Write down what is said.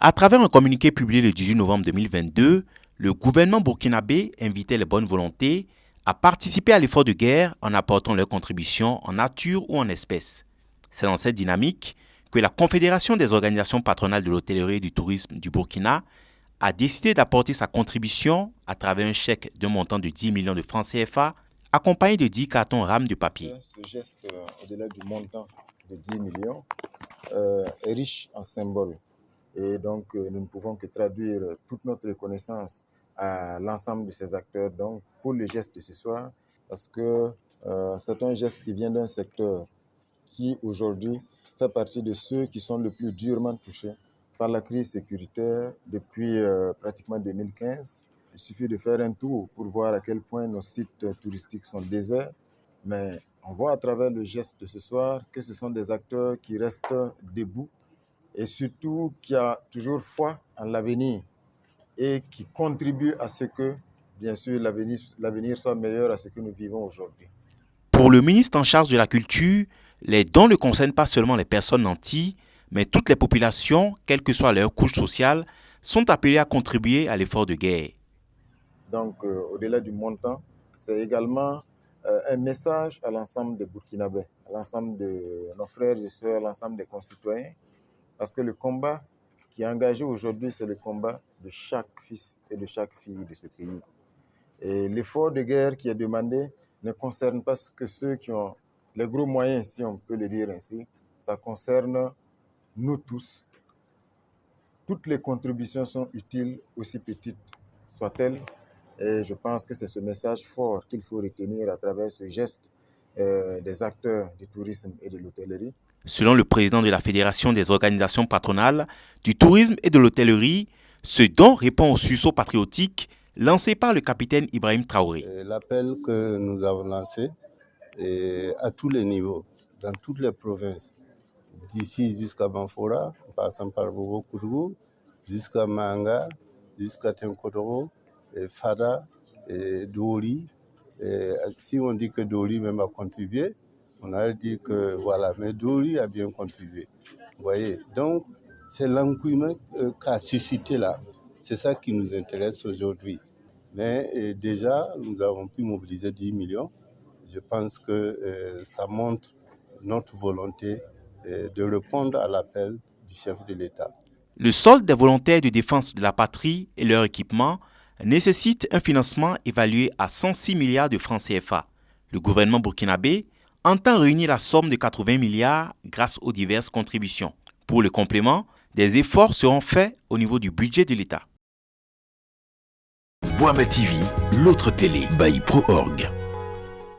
À travers un communiqué publié le 18 novembre 2022, le gouvernement burkinabé invitait les bonnes volontés à participer à l'effort de guerre en apportant leur contribution en nature ou en espèces. C'est dans cette dynamique que la Confédération des organisations patronales de l'hôtellerie et du tourisme du Burkina a décidé d'apporter sa contribution à travers un chèque d'un montant de 10 millions de francs CFA accompagné de 10 cartons rames de papier. Ce geste, au-delà du montant de 10 millions, est riche en symboles. Et donc, nous ne pouvons que traduire toute notre reconnaissance à l'ensemble de ces acteurs donc, pour le geste de ce soir, parce que c'est un geste qui vient d'un secteur qui, aujourd'hui, fait partie de ceux qui sont le plus durement touchés par la crise sécuritaire depuis pratiquement 2015. Il suffit de faire un tour pour voir à quel point nos sites touristiques sont déserts, mais on voit à travers le geste de ce soir que ce sont des acteurs qui restent debout et surtout qui a toujours foi en l'avenir et qui contribue à ce que, bien sûr, l'avenir soit meilleur à ce que nous vivons aujourd'hui. Pour le ministre en charge de la culture, les dons ne concernent pas seulement les personnes nanties, mais toutes les populations, quelle que soit leur couche sociale, sont appelées à contribuer à l'effort de guerre. Donc, au-delà du montant, c'est également un message à l'ensemble des Burkinabés, à l'ensemble de nos frères et sœurs, à l'ensemble des concitoyens, parce que le combat qui est engagé aujourd'hui, c'est le combat de chaque fils et de chaque fille de ce pays. Et l'effort de guerre qui est demandé ne concerne pas que ceux qui ont les gros moyens, si on peut le dire ainsi. Ça concerne nous tous. Toutes les contributions sont utiles, aussi petites soient-elles. Et je pense que c'est ce message fort qu'il faut retenir à travers ce geste des acteurs du tourisme et de l'hôtellerie. Selon le président de la Fédération des organisations patronales du tourisme et de l'hôtellerie, ce don répond au sursaut patriotique lancé par le capitaine Ibrahim Traoré. L'appel que nous avons lancé à tous les niveaux, dans toutes les provinces, d'ici jusqu'à Banfora, en passant par Bobo-Kourou, jusqu'à Manga, jusqu'à Tenkodoro, Fada, Doli. Si on dit que Doli même a contribué, on a dit que voilà, mais Doli a bien contribué. Vous voyez, donc c'est l'engouement qu'a suscité là. C'est ça qui nous intéresse aujourd'hui. Mais déjà, nous avons pu mobiliser 10 millions. Je pense que ça montre notre volonté de répondre à l'appel du chef de l'État. Le solde des volontaires de défense de la patrie et leur équipement nécessite un financement évalué à 106 milliards de francs CFA. Le gouvernement burkinabé entend réunir la somme de 80 milliards grâce aux diverses contributions. Pour le complément, des efforts seront faits au niveau du budget de l'État. Boama TV, l'autre télé by Pro Org.